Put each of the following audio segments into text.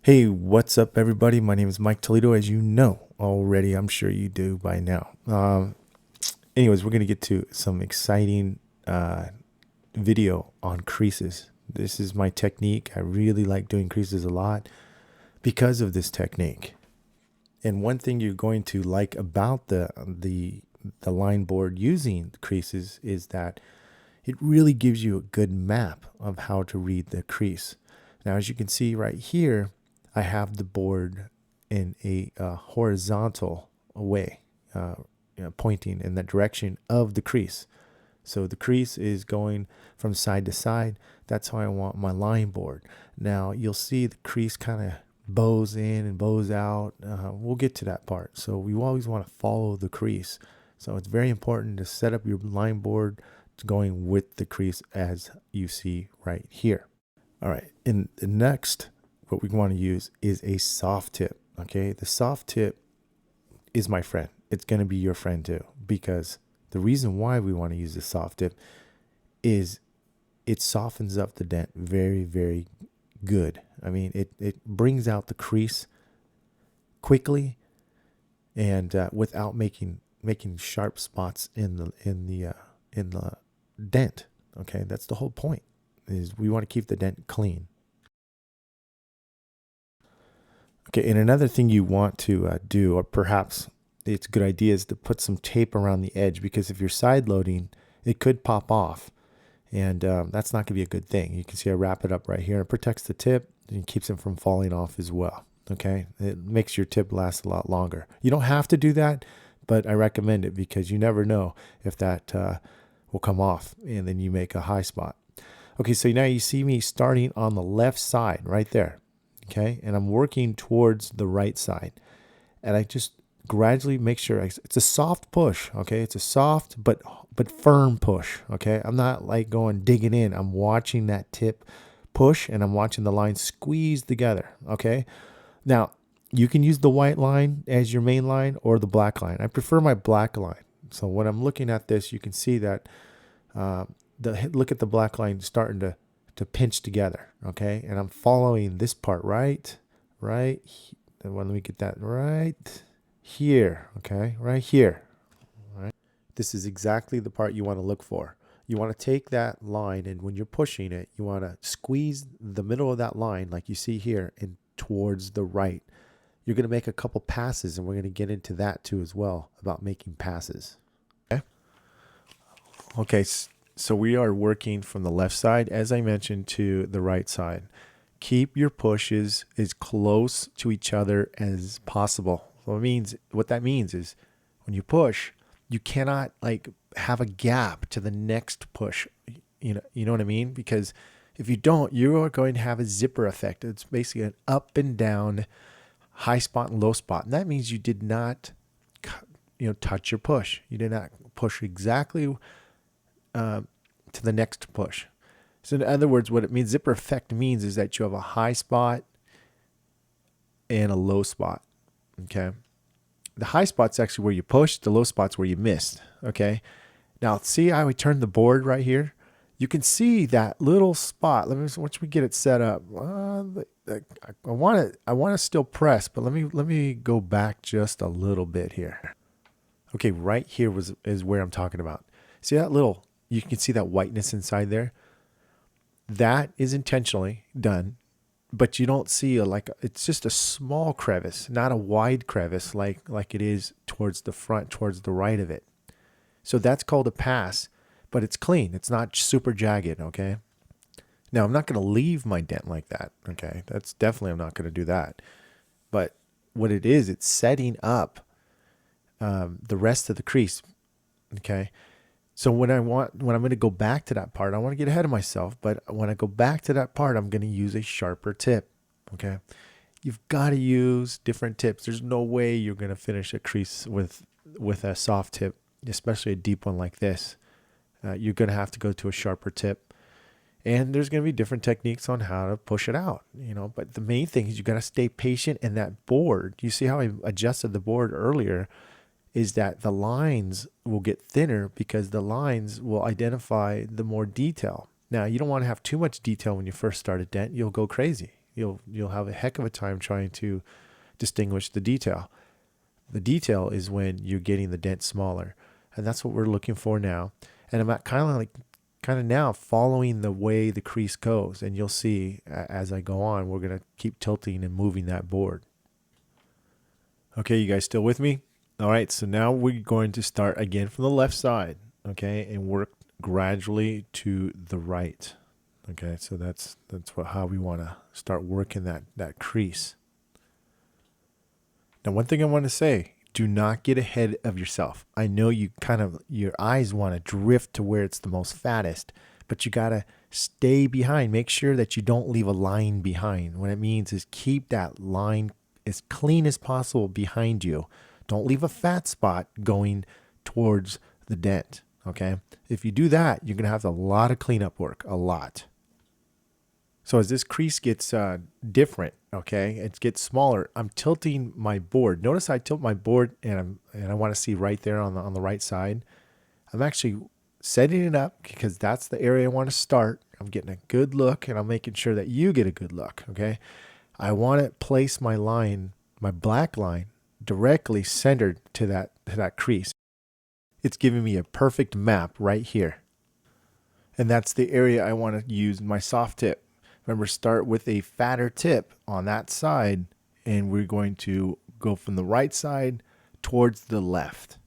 Hey, what's up, everybody? My name is Mike Toledo, as you know already. I'm sure you do by now. Anyways, we're going to get to some exciting video on creases. This is my technique. I really like doing creases a lot because of this technique. And one thing you're going to like about the line board using creases is that it really gives you a good map of how to read the crease. Now, as you can see right here, I have the board in a horizontal way, pointing in the direction of the crease. So the crease is going from side to side. That's how I want my line board. Now you'll see the crease kind of bows in and bows out. We'll get to that part. So we always want to follow the crease. So it's very important to set up your line board going with the crease as you see right here. All right, and the next, what we want to use is a soft tip. Okay, the soft tip is my friend. It's going to be your friend too, because the reason why we want to use the soft tip is it softens up the dent very, very good. I mean, it brings out the crease quickly and without making sharp spots in the dent. Okay, that's the whole point. Is we want to keep the dent clean. Okay, and another thing you want to do, or perhaps it's a good idea, is to put some tape around the edge, because if you're side loading, it could pop off, and that's not going to be a good thing. You can see I wrap it up right here. It protects the tip and keeps it from falling off as well. Okay, it makes your tip last a lot longer. You don't have to do that, but I recommend it because you never know if that will come off and then you make a high spot. Okay, so now you see me starting on the left side right there. Okay, and I'm working towards the right side. And I just gradually make sure it's a soft push. Okay, it's a soft but firm push. Okay, I'm not like going digging in. I'm watching that tip push and I'm watching the line squeeze together. Okay, now you can use the white line as your main line or the black line. I prefer my black line. So when I'm looking at this, you can see that look at the black line starting to pinch together. Okay, and I'm following this part right. And let me get that right here. Okay, right here. All right, this is exactly the part you want to look for. You want to take that line, and when you're pushing it, you want to squeeze the middle of that line like you see here and towards the right. You're going to make a couple passes, and we're going to get into that too as well, about making passes. Okay, so we are working from the left side, as I mentioned, to the right side. Keep your pushes as close to each other as possible. So what that means is when you push, you cannot like have a gap to the next push. You know what I mean? Because if you don't, you are going to have a zipper effect. It's basically an up and down, high spot and low spot. And that means you did not touch your push. You did not push exactly to the next push. So in other words, what it means, zipper effect means, is that you have a high spot and a low spot. Okay. The high spot's actually where you pushed. The low spot's where you missed. Okay. Now see how we turned the board right here? You can see that little spot. Once we get it set up, I want to still press, but let me go back just a little bit here. Okay, right here is where I'm talking about. See that little, you can see that whiteness inside there? That is intentionally done, but you don't see it's just a small crevice, not a wide crevice like it is towards the front, towards the right of it. So that's called a pass, but it's clean. It's not super jagged, okay? Now, I'm not going to leave my dent like that, okay? I'm not going to do that. But what it is, it's setting up the rest of the crease, okay? So when I'm going to go back to that part, I want to get ahead of myself, but when I go back to that part, I'm going to use a sharper tip, okay? You've got to use different tips. There's no way you're going to finish a crease with a soft tip, especially a deep one like this. You're going to have to go to a sharper tip. And there's going to be different techniques on how to push it out, but the main thing is you got to stay patient. And that board, you see how I adjusted the board earlier, is that the lines will get thinner because the lines will identify the more detail. Now, you don't want to have too much detail when you first start a dent. You'll go crazy. You'll have a heck of a time trying to distinguish the detail. The detail is when you're getting the dent smaller, and that's what we're looking for now. And I'm kind of now following the way the crease goes, and you'll see as I go on, we're gonna keep tilting and moving that board. Okay, you guys still with me? All right, so now we're going to start again from the left side, okay, and work gradually to the right. Okay, so that's how we want to start working that crease. Now, one thing I want to say, do not get ahead of yourself. I know your eyes want to drift to where it's the most fattest, but you got to stay behind. Make sure that you don't leave a line behind. What it means is keep that line as clean as possible behind you. Don't leave a fat spot going towards the dent, okay? If you do that, you're going to have a lot of cleanup work, a lot. So as this crease gets different, okay, it gets smaller, I'm tilting my board. Notice I tilt my board and I want to see right there on the right side. I'm actually setting it up because that's the area I want to start. I'm getting a good look and I'm making sure that you get a good look, okay? I want to place my line, my black line, directly centered to that crease. It's giving me a perfect map right here. And that's the area I want to use my soft tip. Remember, start with a fatter tip on that side, and we're going to go from the right side towards the left.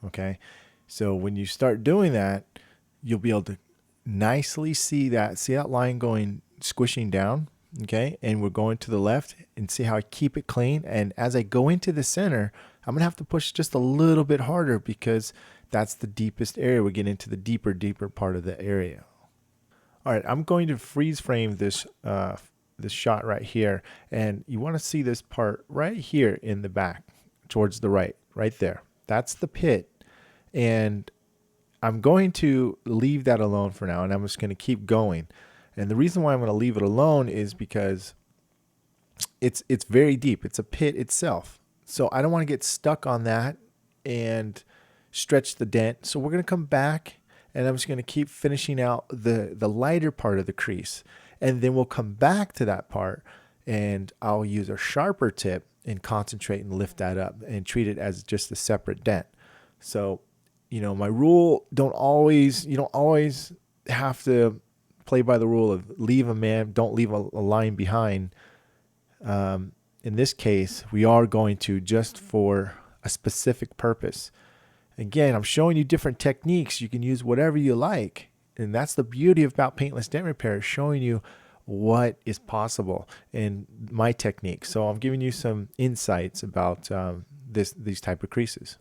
Okay? So when you start doing that, you'll be able to nicely see that line going, squishing down. Okay, and we're going to the left, and see how I keep it clean. And as I go into the center, I'm going to have to push just a little bit harder because that's the deepest area. We get into the deeper part of the area. All right, I'm going to freeze frame this shot right here, and you want to see this part right here in the back towards the right there. That's the pit, and I'm going to leave that alone for now, and I'm just going to keep going. And the reason why I'm going to leave it alone is because it's very deep. It's a pit itself. So I don't want to get stuck on that and stretch the dent. So we're going to come back, and I'm just going to keep finishing out the lighter part of the crease. And then we'll come back to that part, and I'll use a sharper tip and concentrate and lift that up and treat it as just a separate dent. So, my rule, you don't always have to play by the rule of don't leave a line behind. In this case, we are going to just for a specific purpose. Again, I'm showing you different techniques. You can use whatever you like. And that's the beauty about paintless dent repair, showing you what is possible in my technique. So I'm giving you some insights about these type of creases.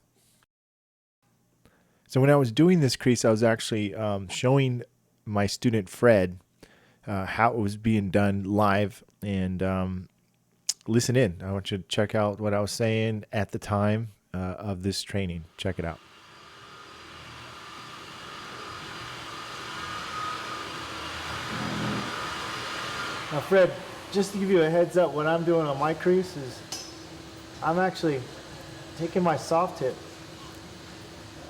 So when I was doing this crease, I was actually showing my student Fred how it was being done live, and listen in. I want you to check out what I was saying at the time of this training. Check it out. Now Fred, just to give you a heads up, what I'm doing on my crease is I'm actually taking my soft tip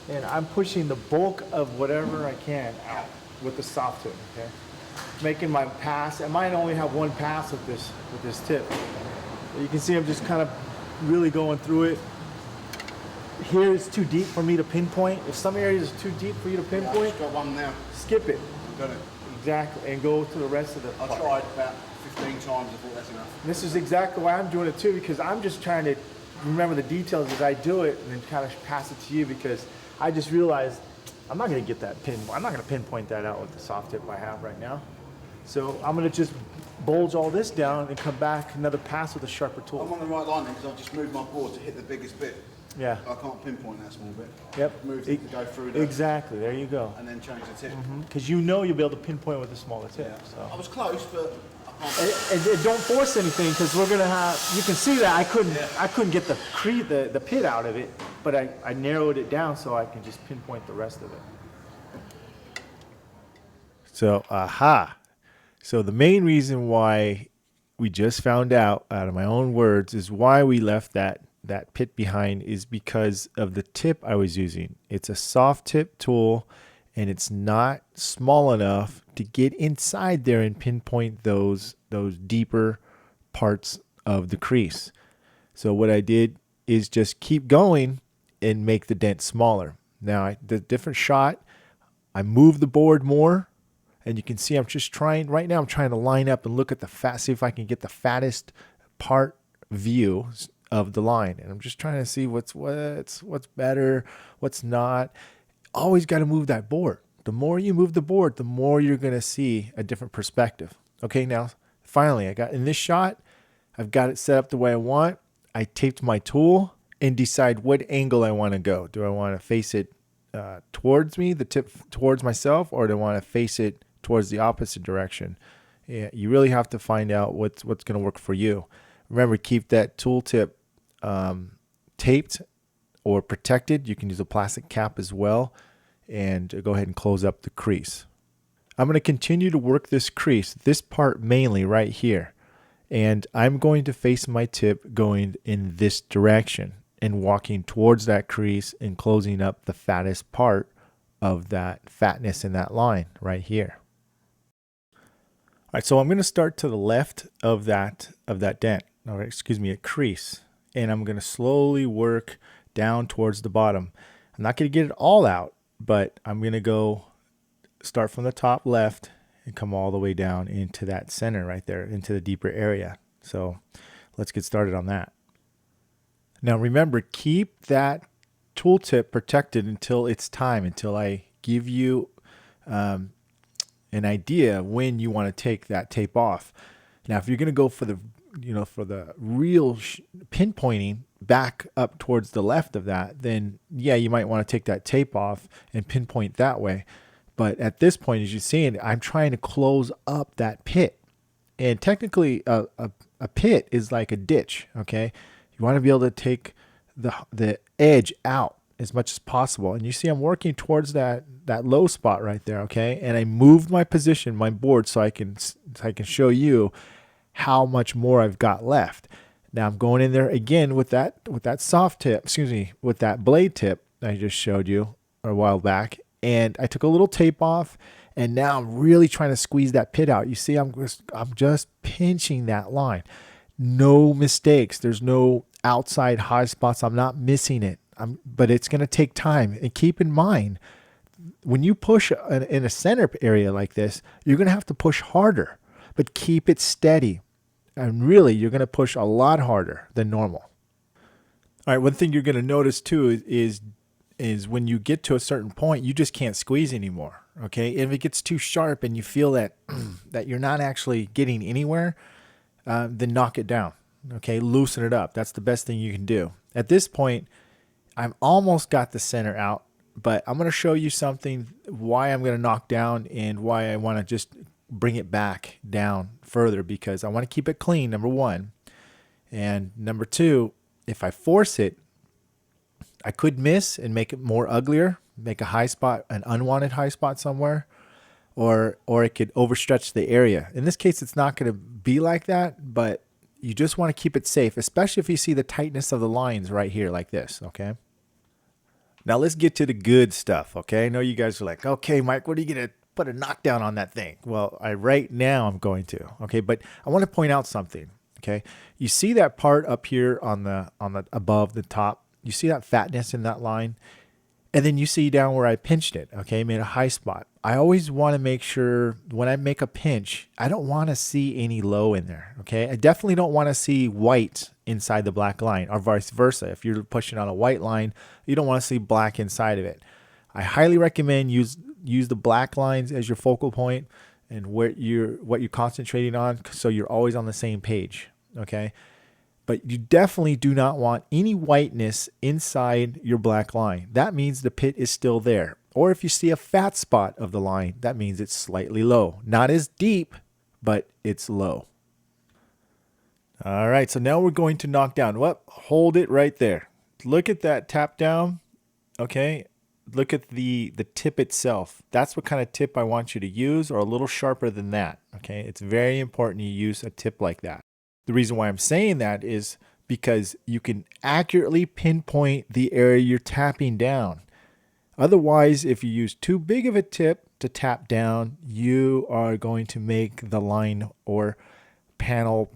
and I'm pushing the bulk of whatever I can out with the soft tip, okay? Making my pass. I might only have one pass with this tip. You can see I'm just kind of really going through it. Here it's too deep for me to pinpoint. If some areas are too deep for you to pinpoint, I've just got one now. skip it. Got it. Exactly, and go to the rest of the I tried about 15 times, I thought that's enough. This is exactly why I'm doing it too, because I'm just trying to remember the details as I do it and then kind of pass it to you, because I just realized I'm not going to get that I'm not going to pinpoint that out with the soft tip I have right now. So I'm going to just bulge all this down and come back another pass with a sharper tool. I'm on the right line then because I've just moved my board to hit the biggest bit. Yeah. I can't pinpoint that small bit. Yep. Moved it to go through that. Exactly. There you go. And then change the tip. Because you'll be able to pinpoint with a smaller tip. Yeah. So. I was close, but I can't. And don't force anything, because we're gonna have. You can see that I couldn't get the pit out of it, but I narrowed it down so I can just pinpoint the rest of it. So So the main reason why we just found out of my own words is why we left that pit behind is because of the tip I was using. It's a soft tip tool, and it's not small enough to get inside there and pinpoint those deeper parts of the crease. So what I did is just keep going and make the dent smaller. Now, the different shot, I move the board more, and you can see I'm just trying, right now I'm trying to line up and look at the fat, see if I can get the fattest part view of the line. And I'm just trying to see what's better, what's not. Always got to move that board. The more you move the board, the more you're going to see a different perspective. Okay, now finally I got in this shot, I've got it set up the way I want. I taped my tool and decide what angle I want to go. Do I want to face it towards me, the tip towards myself, or do I want to face it towards the opposite direction? Yeah, you really have to find out what's going to work for you. Remember, keep that tool tip taped or protected. You can use a plastic cap as well, and go ahead and close up the crease. I'm going to continue to work this crease, this part mainly right here. And I'm going to face my tip going in this direction and walking towards that crease and closing up the fattest part of that fatness in that line right here. All right, so I'm going to start to the left of that dent, or excuse me, a crease. And I'm going to slowly work down towards the bottom. I'm not going to get it all out, but I'm going to go start from the top left and come all the way down into that center right there, into the deeper area. So let's get started on that. Now remember, keep that tooltip protected until it's time, until I give you an idea when you want to take that tape off. Now, if you're going to go for the, for the real pinpointing back up towards the left of that, then yeah, you might want to take that tape off and pinpoint that way. But at this point, as you're seeing, I'm trying to close up that pit. And technically, a pit is like a ditch, okay? You want to be able to take the edge out as much as possible. And you see I'm working towards that low spot right there, okay? And I moved my position, my board, so I can show you how much more I've got left. Now I'm going in there again with that soft tip, with that blade tip I just showed you a while back. And I took a little tape off, and now I'm really trying to squeeze that pit out. You see, I'm just pinching that line. No mistakes. There's no outside high spots. I'm not missing it. But it's going to take time. And keep in mind, when you push in a center area like this, you're going to have to push harder, but keep it steady. And really, you're going to push a lot harder than normal. All right, one thing you're going to notice too is when you get to a certain point, you just can't squeeze anymore. Okay, if it gets too sharp and you feel that that you're not actually getting anywhere, then knock it down. Okay, loosen it up. That's the best thing you can do. At this point, I've almost got the center out, but I'm going to show you something, why I'm going to knock down and why I want to just bring it back down further, because I want to keep it clean, number one. And number two, if I force it, I could miss and make it more uglier, make a high spot, an unwanted high spot somewhere, or it could overstretch the area. In this case, it's not going to be like that, but you just want to keep it safe, especially if you see the tightness of the lines right here like this, okay? Now let's get to the good stuff, okay? I know you guys are like, okay, Mike, what are you going to put a knockdown on that thing? Well, right now I'm going to, okay? But I want to point out something, okay? You see that part up here on the above the top? You see that fatness in that line? And then you see down where I pinched it, okay, made a high spot. I always want to make sure when I make a pinch, I don't want to see any low in there, okay? I definitely don't want to see white inside the black line, or vice versa. If you're pushing on a white line, you don't want to see black inside of it. I highly recommend use the black lines as your focal point and what you're concentrating on, so you're always on the same page, okay? But you definitely do not want any whiteness inside your black line. That means the pit is still there. Or if you see a fat spot of the line, that means it's slightly low. Not as deep, but it's low. All right, so now we're going to knock down. Well, hold it right there. Look at that tap down, okay? Look at the tip itself. That's what kind of tip I want you to use, or a little sharper than that, okay? It's very important you use a tip like that. The reason why I'm saying that is because you can accurately pinpoint the area you're tapping down. Otherwise, if you use too big of a tip to tap down, you are going to make the line or panel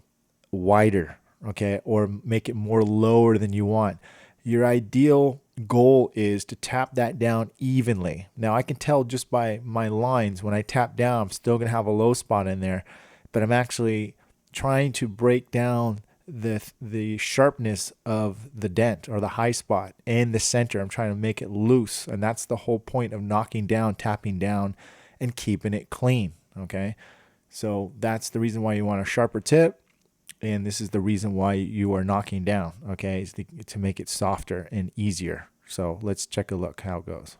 wider, okay, or make it more lower than you want. Your ideal goal is to tap that down evenly. Now I can tell just by my lines when I tap down, I'm still going to have a low spot in there, but I'm actually trying to break down the sharpness of the dent or the high spot and the center. I'm trying to make it loose, and that's the whole point of knocking down, tapping down, and keeping it clean. Okay, so that's the reason why you want a sharper tip, and this is the reason why you are knocking down. Okay, is to make it softer and easier. So let's check a look how it goes.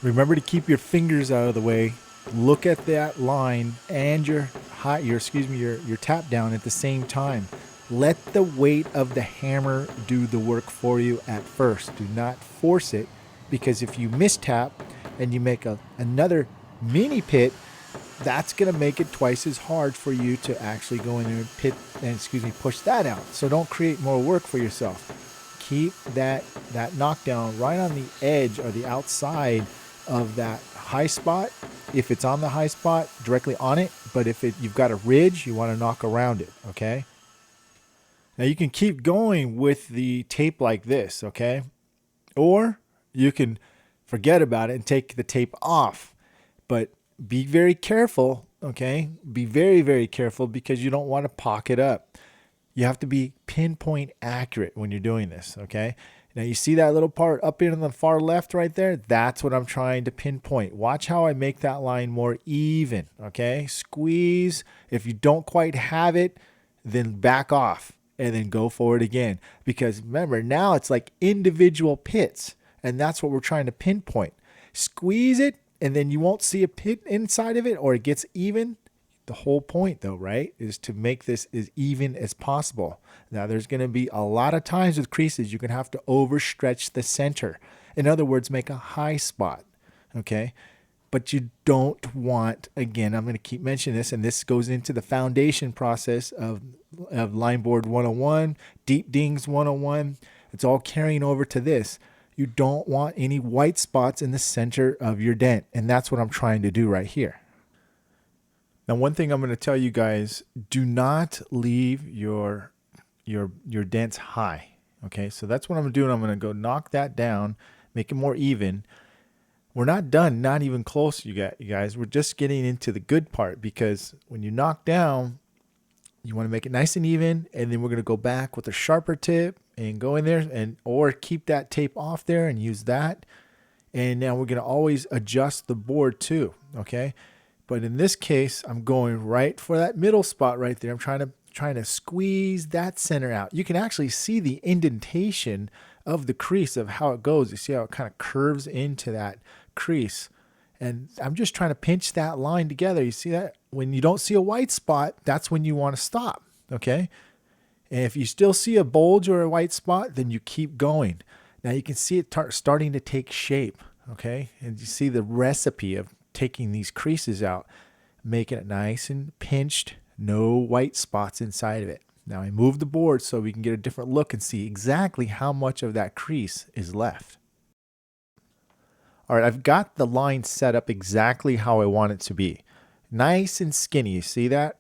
Remember to keep your fingers out of the way. Look at that line and your tap down at the same time. Let the weight of the hammer do the work for you at first. Do not force it, because if you mistap and you make another mini pit, that's going to make it twice as hard for you to actually go in there and push that out. So don't create more work for yourself. Keep that knockdown right on the edge or the outside of that high spot. If it's on the high spot, directly on it. But if you've got a ridge, you want to knock around it. Okay. Now you can keep going with the tape like this. Okay. Or you can forget about it and take the tape off. But be very careful. Okay. Be very, very careful, because you don't want to pocket up. You have to be pinpoint accurate when you're doing this. Okay. Now you see that little part up in the far left right there? That's what I'm trying to pinpoint. Watch how I make that line more even, okay? Squeeze. If you don't quite have it, then back off and then go forward again. Because remember, now it's like individual pits, and that's what we're trying to pinpoint. Squeeze it, and then you won't see a pit inside of it, or it gets even. The whole point, though, right, is to make this as even as possible. Now, there's going to be a lot of times with creases you're going to have to overstretch the center. In other words, make a high spot, okay? But you don't want, again, I'm going to keep mentioning this, and this goes into the foundation process of line board 101, deep dings 101. It's all carrying over to this. You don't want any white spots in the center of your dent, and that's what I'm trying to do right here. Now, one thing I'm going to tell you guys, do not leave your dents high. Okay, so that's what I'm doing. I'm going to go knock that down, make it more even. We're not done, not even close, you guys. We're just getting into the good part, because when you knock down, you want to make it nice and even, and then we're going to go back with a sharper tip and go in there, or keep that tape off there and use that. And now we're going to always adjust the board too, okay? But in this case, I'm going right for that middle spot right there. I'm trying to squeeze that center out. You can actually see the indentation of the crease of how it goes. You see how it kind of curves into that crease. And I'm just trying to pinch that line together. You see that? When you don't see a white spot, that's when you want to stop, okay? And if you still see a bulge or a white spot, then you keep going. Now you can see it starting to take shape, okay? And you see the recipe of taking these creases out, making it nice and pinched, no white spots inside of it. Now I move the board so we can get a different look and see exactly how much of that crease is left. All right, I've got the line set up exactly how I want it to be. Nice and skinny, you see that?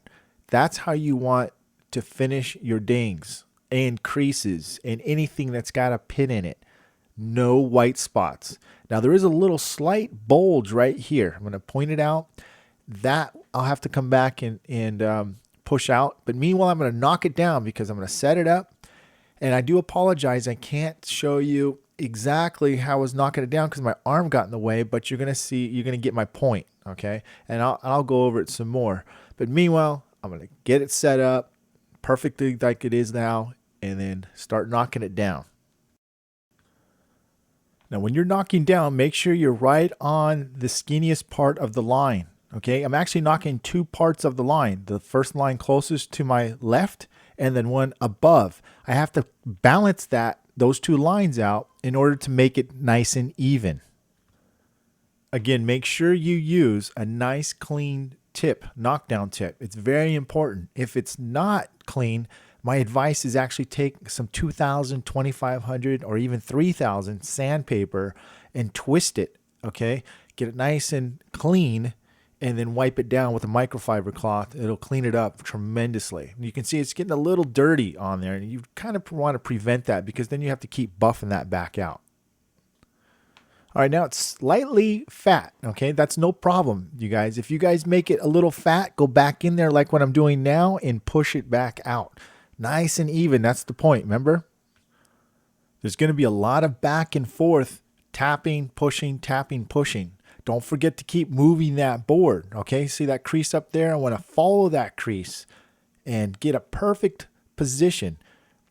That's how you want to finish your dings and creases and anything that's got a pin in it. No white spots. Now there is a little slight bulge right here. I'm going to point it out. That I'll have to come back and push out. But meanwhile, I'm going to knock it down, because I'm going to set it up. And I do apologize, I can't show you exactly how I was knocking it down because my arm got in the way, but you're going to get my point, okay? And I'll go over it some more. But meanwhile, I'm going to get it set up perfectly like it is now, and then start knocking it down. Now, when you're knocking down, make sure you're right on the skinniest part of the line, okay? I'm actually knocking two parts of the line. The first line closest to my left, and then one above. I have to balance those two lines out in order to make it nice and even. Again, make sure you use a nice clean tip, knockdown tip. It's very important. If it's not clean, my advice is actually take some 2,000, 2,500, or even 3,000 sandpaper and twist it, okay? Get it nice and clean, and then wipe it down with a microfiber cloth. It'll clean it up tremendously. You can see it's getting a little dirty on there, and you kind of want to prevent that because then you have to keep buffing that back out. All right, now it's slightly fat, okay? That's no problem, you guys. If you guys make it a little fat, go back in there like what I'm doing now and push it back out. Nice and even, that's the point, remember? There's going to be a lot of back and forth, tapping, pushing, tapping, pushing. Don't forget to keep moving that board, okay? See that crease up there? I want to follow that crease and get a perfect position.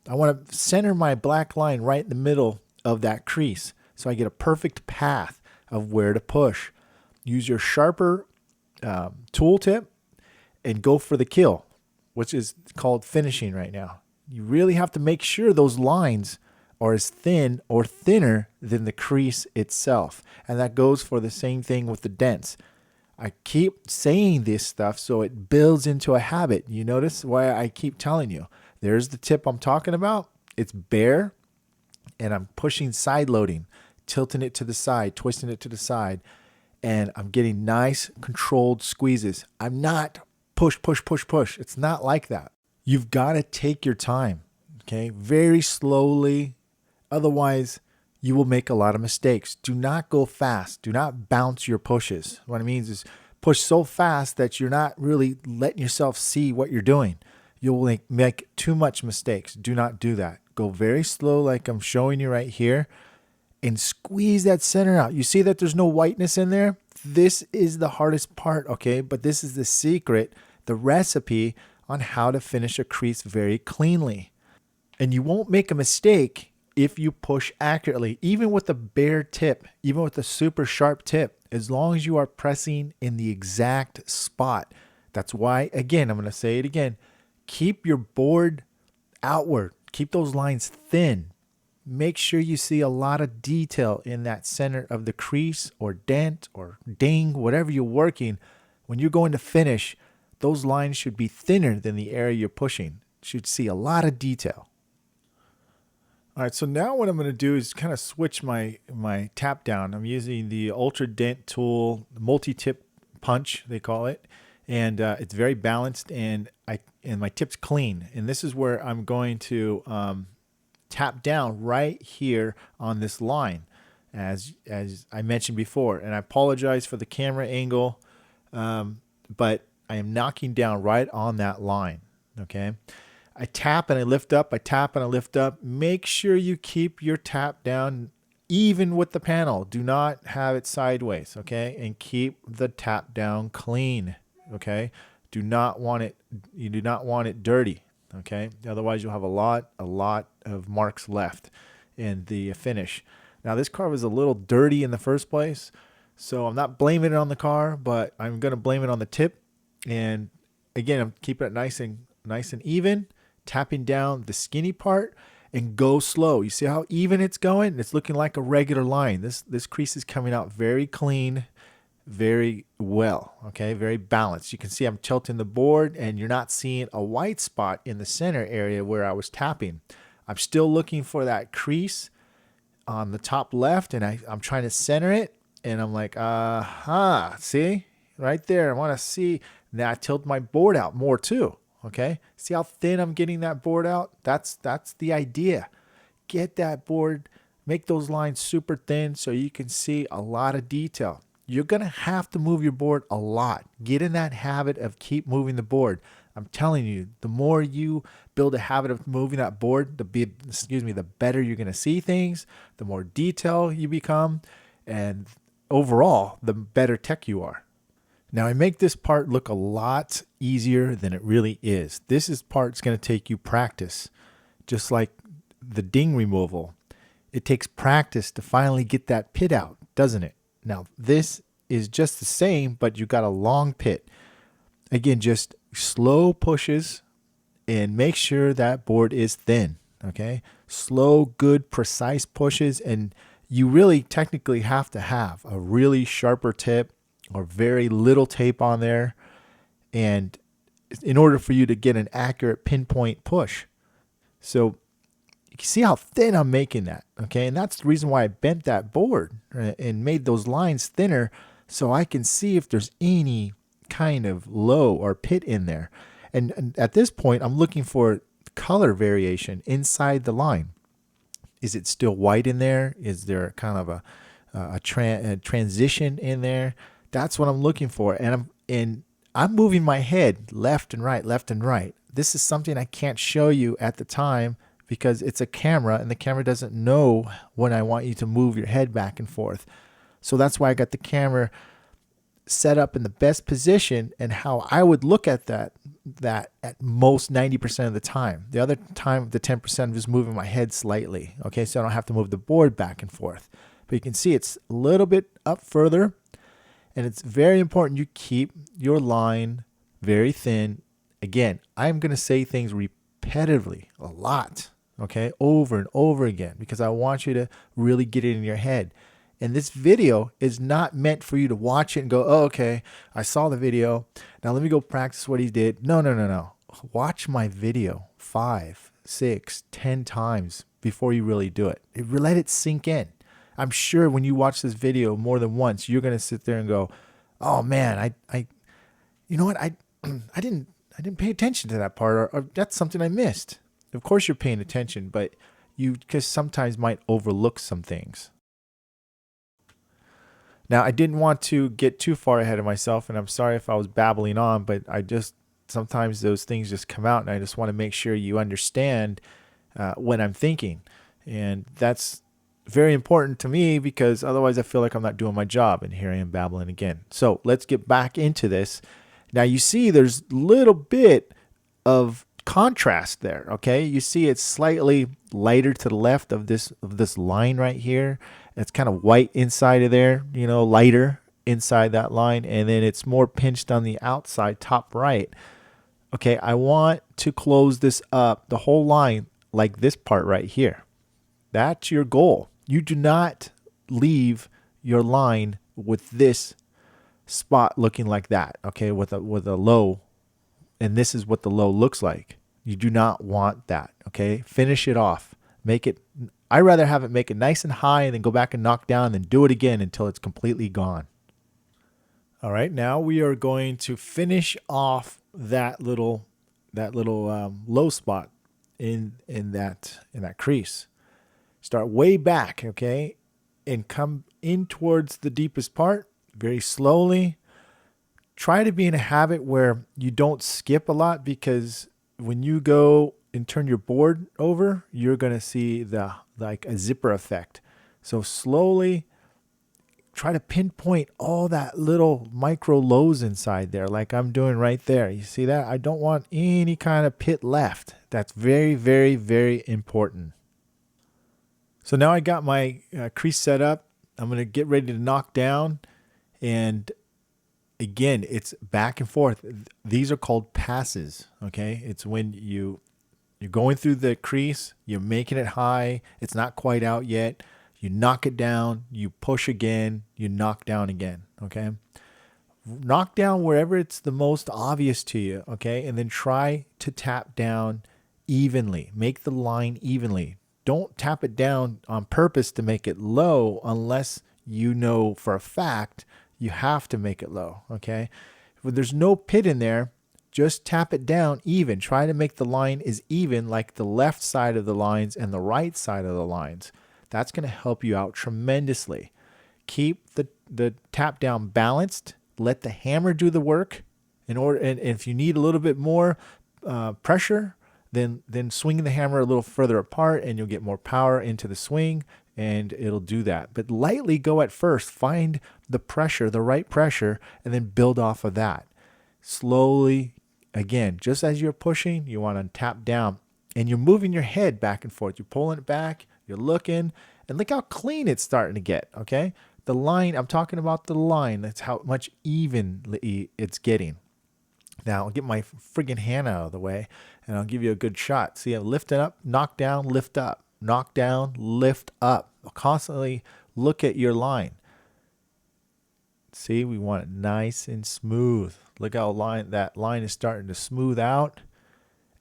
I want to center my black line right in the middle of that crease so I get a perfect path of where to push. Use your sharper tool tip and go for the kill, which is called finishing right now. You really have to make sure those lines are as thin or thinner than the crease itself. And that goes for the same thing with the dents. I keep saying this stuff so it builds into a habit. You notice why I keep telling you. There's the tip I'm talking about. It's bare, and I'm pushing side loading, tilting it to the side, twisting it to the side, and I'm getting nice controlled squeezes. I'm not push, push, push, push. It's not like that. You've got to take your time, okay? Very slowly. Otherwise, you will make a lot of mistakes. Do not go fast. Do not bounce your pushes. What it means is push so fast that you're not really letting yourself see what you're doing. You'll make too much mistakes. Do not do that. Go very slow like I'm showing you right here and squeeze that center out. You see that there's no whiteness in there? This is the hardest part, okay? But this is the secret, the recipe on how to finish a crease very cleanly. And you won't make a mistake if you push accurately, even with a bare tip, even with a super sharp tip, as long as you are pressing in the exact spot. That's why, again, I'm going to say it again, keep your board outward. Keep those lines thin. Make sure you see a lot of detail in that center of the crease or dent or ding, whatever you're working. When you're going to finish, those lines should be thinner than the area you're pushing. You should see a lot of detail. All right, so now what I'm going to do is kind of switch my tap down. I'm using the Ultra Dent tool, multi-tip punch, they call it. And it's very balanced, and my tip's clean. And this is where I'm going to tap down right here on this line, as I mentioned before. And I apologize for the camera angle, but I am knocking down right on that line, okay? I tap and I lift up, I tap and I lift up. Make sure you keep your tap down even with the panel. Do not have it sideways, okay? And keep the tap down clean, okay? You do not want it dirty, okay? Otherwise you'll have a lot of marks left in the finish. Now this car was a little dirty in the first place, so I'm not blaming it on the car, but I'm going to blame it on the tip. And again, I'm keeping it nice and even. Tapping down the skinny part and go slow. You see how even it's going? It's looking like a regular line. This crease is coming out very clean, very well, okay? Very balanced. You can see I'm tilting the board and you're not seeing a white spot in the center area where I was tapping. I'm still looking for that crease on the top left, and I'm trying to center it, and I'm like, see? Right there. I want to see. Now I tilt my board out more too. Okay, see how thin I'm getting that board out? That's the idea. Get that board, make those lines super thin so you can see a lot of detail. You're going to have to move your board a lot. Get in that habit of keep moving the board. I'm telling you, the more you build a habit of moving that board, the better you're going to see things, the more detail you become, and overall, the better tech you are. Now I make this part look a lot easier than it really is. This part's going to take you practice, just like the ding removal. It takes practice to finally get that pit out, doesn't it? Now this is just the same, but you got a long pit. Again, just slow pushes and make sure that board is thin, okay? Slow, good, precise pushes, and you really technically have to have a really sharper tip or very little tape on there, and in order for you to get an accurate pinpoint push. So you can see how thin I'm making that, okay? And that's the reason why I bent that board and made those lines thinner, so I can see if there's any kind of low or pit in there. And at this point, I'm looking for color variation inside the line. Is it still white in there? Is there kind of a transition in there? That's what I'm looking for. And I'm moving my head left and right, left and right. This is something I can't show you at the time because it's a camera and the camera doesn't know when I want you to move your head back and forth. So that's why I got the camera set up in the best position and how I would look at that at most 90% of the time. The other time, the 10%, I'm just moving my head slightly. Okay, so I don't have to move the board back and forth. But you can see it's a little bit up further, and it's very important you keep your line very thin. Again, I'm going to say things repetitively a lot, okay, over and over again, because I want you to really get it in your head. And this video is not meant for you to watch it and go, oh, okay, I saw the video. Now let me go practice what he did. No. Watch my video 5, 6, 10 times before you really do it. Let it sink in. I'm sure when you watch this video more than once, you're going to sit there and go, oh man, I you know what? I didn't pay attention to that part, or that's something I missed. Of course you're paying attention, but you just sometimes might overlook some things. Now, I didn't want to get too far ahead of myself, and I'm sorry if I was babbling on, but sometimes those things just come out, and I just want to make sure you understand what I'm thinking. And that's very important to me because otherwise I feel like I'm not doing my job, and here I am babbling again. So let's get back into this. Now, you see there's a little bit of contrast there, okay? You see it's slightly lighter to the left of this line right here. It's kind of white inside of there, lighter inside that line, and then it's more pinched on the outside, top right. Okay, I want to close this up, the whole line, like this part right here. That's your goal. You do not leave your line with this spot looking like that, okay, with a low, and this is what the low looks like. You do not want that, okay? Finish it off. I'd rather have it make it nice and high and then go back and knock down and then do it again until it's completely gone. All right, now we are going to finish off that little low spot in that crease. Start way back, okay, and come in towards the deepest part very slowly. Try to be in a habit where you don't skip a lot, because when you go and turn your board over, you're going to see like a zipper effect. So slowly try to pinpoint all that little micro lows inside there, like I'm doing right there. You see that? I don't want any kind of pit left. That's very, very, very important. So now I got my crease set up. I'm going to get ready to knock down. And again, it's back and forth. These are called passes, okay? It's when you're going through the crease, you're making it high, it's not quite out yet, you knock it down, you push again, you knock down again, okay? Knock down wherever it's the most obvious to you, okay? And then try to tap down evenly. Make the line evenly. Don't tap it down on purpose to make it low unless you know for a fact you have to make it low, okay? If there's no pit in there, just tap it down even. Try to make the line as even like the left side of the lines and the right side of the lines. That's going to help you out tremendously. Keep the tap down balanced. Let the hammer do the work. And if you need a little bit more pressure, then swing the hammer a little further apart and you'll get more power into the swing, and it'll do that. But lightly go at first. Find the pressure, the right pressure, and then build off of that. Slowly, again, just as you're pushing, you want to tap down. And you're moving your head back and forth. You're pulling it back. You're looking. And look how clean it's starting to get, okay? The line, I'm talking about the line. That's how much evenly it's getting. Now, I'll get my friggin' hand out of the way, and I'll give you a good shot. See, I'm lifting up, knock down, lift up. Knock down, lift up. Constantly look at your line. See, we want it nice and smooth. Look how that line is starting to smooth out.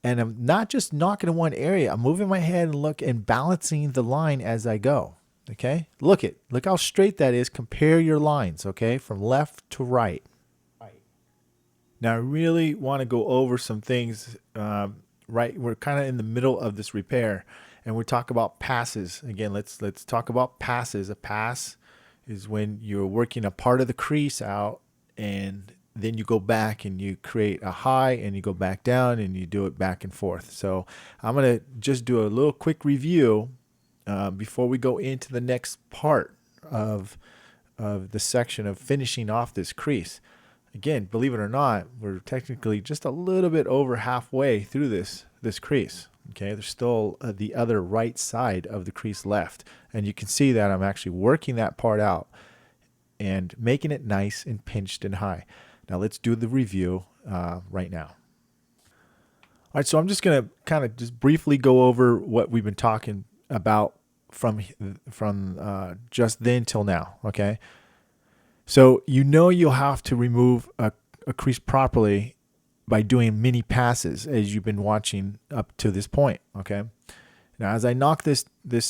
And I'm not just knocking in one area. I'm moving my head and balancing the line as I go. Okay, look how straight that is. Compare your lines, okay, from left to right. Now I really want to go over some things. Right, we're kind of in the middle of this repair, and we talk about passes again. Let's talk about passes. A pass is when you're working a part of the crease out, and then you go back and you create a high, and you go back down, and you do it back and forth. So I'm gonna just do a little quick review before we go into the next part of the section of finishing off this crease. Again, believe it or not, we're technically just a little bit over halfway through this crease. Okay, there's still the other right side of the crease left, and you can see that I'm actually working that part out and making it nice and pinched and high. Now let's do the review right now. All right, so I'm just gonna kind of just briefly go over what we've been talking about from just then till now. Okay. So you'll have to remove a crease properly by doing mini passes, as you've been watching up to this point. Okay. Now, as I knock this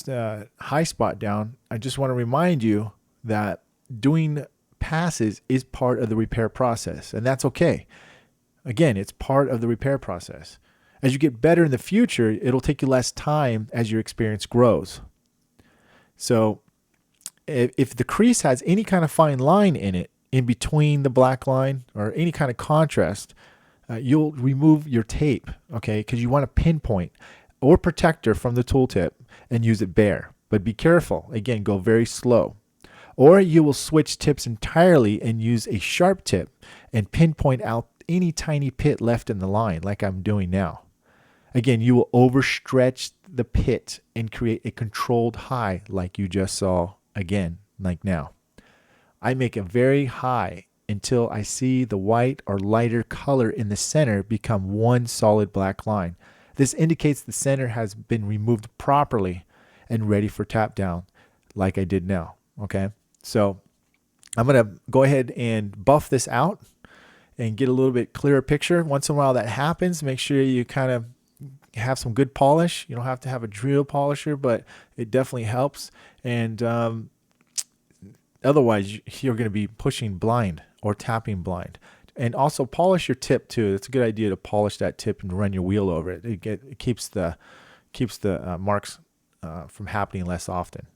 high spot down, I just want to remind you that doing passes is part of the repair process, and that's okay. Again, it's part of the repair process. As you get better in the future, it'll take you less time as your experience grows. So if the crease has any kind of fine line in it, in between the black line or any kind of contrast, you'll remove your tape, okay? Because you want to pinpoint or protector from the tooltip and use it bare. But be careful. Again, go very slow. Or you will switch tips entirely and use a sharp tip and pinpoint out any tiny pit left in the line, like I'm doing now. Again, you will overstretch the pit and create a controlled high like you just saw again, like now. I make a very high until I see the white or lighter color in the center become one solid black line. This indicates the center has been removed properly and ready for tap down like I did now. Okay, so I'm going to go ahead and buff this out and get a little bit clearer picture. Once in a while that happens, make sure you kind of have some good polish. You don't have to have a drill polisher, but it definitely helps. And otherwise, you're going to be pushing blind or tapping blind. And also polish your tip too. It's a good idea to polish that tip and run your wheel over it. It keeps the marks from happening less often.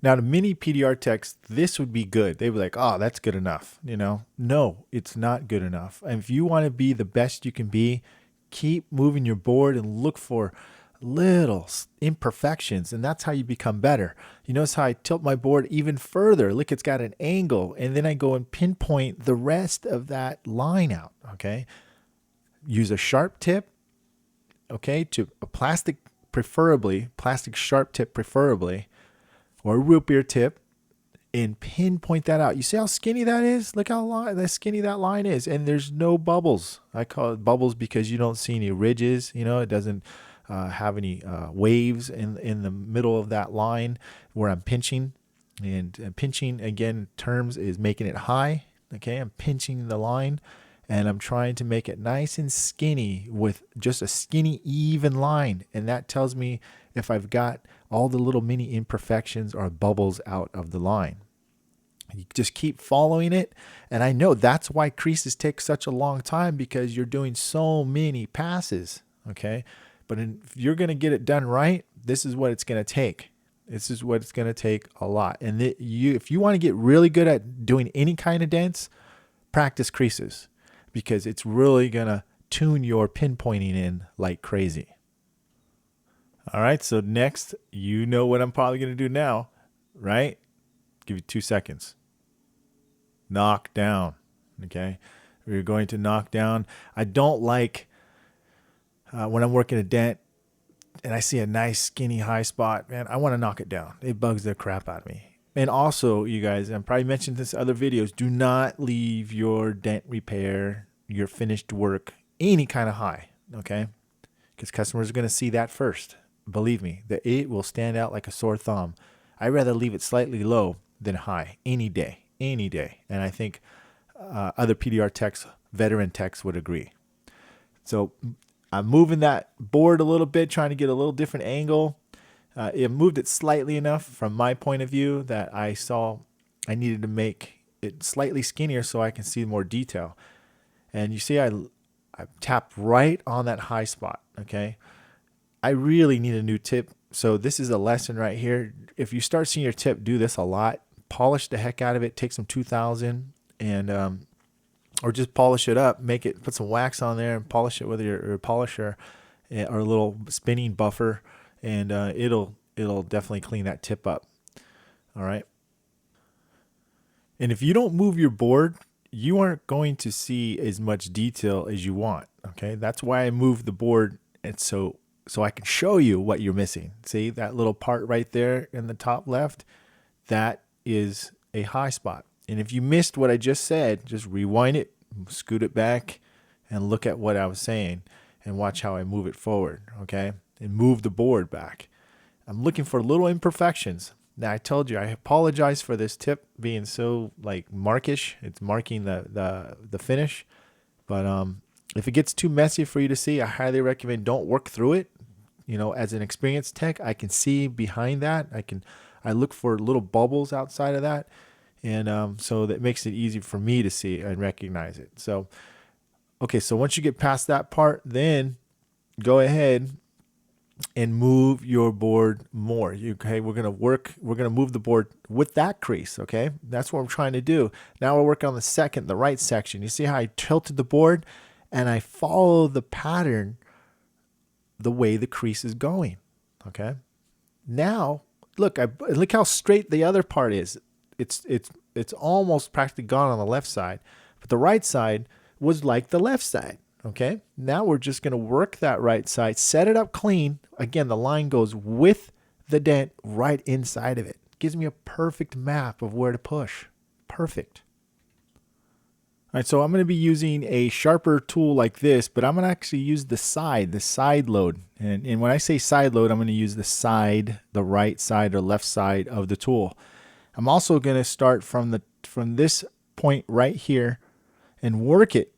Now, to many PDR techs, this would be good. They'd be like, "Oh, that's good enough." No, it's not good enough. And if you want to be the best you can be, keep moving your board and look for little imperfections, and that's how you become better. You notice how I tilt my board even further. Look, it's got an angle, and then I go and pinpoint the rest of that line out. Okay, use a sharp tip, okay, to a plastic sharp tip preferably, or a root beer tip, and pinpoint that out. You see how skinny that is? Look how skinny that line is, and there's no bubbles. I call it bubbles because you don't see any ridges. It doesn't have any waves in the middle of that line where I'm pinching. And pinching, again, terms is making it high. Okay, I'm pinching the line, and I'm trying to make it nice and skinny with just a skinny, even line. And that tells me if I've got all the little mini imperfections or bubbles out of the line. You just keep following it. And I know that's why creases take such a long time, because you're doing so many passes. Okay. But if you're going to get it done right, this is what it's going to take. This is what it's going to take a lot. And if you want to get really good at doing any kind of dents, practice creases, because it's really going to tune your pinpointing in like crazy. All right. So next, you know what I'm probably going to do now, right? Give you 2 seconds. Knock down. Okay. We're going to knock down. I don't like when I'm working a dent and I see a nice skinny high spot, man, I want to knock it down. It bugs the crap out of me. And also, you guys, I probably mentioned this in other videos, do not leave your dent repair, your finished work, any kind of high. Okay. Because customers are going to see that first. Believe me, that it will stand out like a sore thumb. I'd rather leave it slightly low than high any day. And I think other PDR techs, veteran techs would agree. So I'm moving that board a little bit, trying to get a little different angle. It moved it slightly enough from my point of view that I saw I needed to make it slightly skinnier so I can see more detail. And you see, I tapped right on that high spot. Okay. I really need a new tip. So this is a lesson right here. If you start seeing your tip do this a lot, polish the heck out of it. Take some 2000 and, or just polish it up, make it, put some wax on there and polish it with your polisher or a little spinning buffer. And, it'll definitely clean that tip up. All right. And if you don't move your board, you aren't going to see as much detail as you want. Okay. That's why I moved the board. And so I can show you what you're missing. See that little part right there in the top left? That is a high spot. And if you missed what I just said, just rewind it, scoot it back, and look at what I was saying and watch how I move it forward. Okay. And move the board back. I'm looking for little imperfections. Now I told you I apologize for this tip being so like markish. It's marking the finish. But if it gets too messy for you to see, I highly recommend don't work through it. You know, as an experienced tech, I can see behind that. I look for little bubbles outside of that. And so that makes it easy for me to see and recognize it. So, okay, so once you get past that part, then go ahead and move your board more. Okay, we're gonna move the board with that crease. Okay, that's what we're trying to do. Now we're working on the right section. You see how I tilted the board and I follow the pattern the way the crease is going. Okay, now look how straight the other part is. It's almost practically gone on the left side, but the right side was like the left side. Okay, now we're just going to work that right side, set it up clean. Again, the line goes with the dent right inside of it. Gives me a perfect map of where to push. Perfect. All right, so I'm going to be using a sharper tool like this, but I'm going to actually use the side load. And when I say side load, I'm going to use the right side or left side of the tool. I'm also going to start from this point right here and work it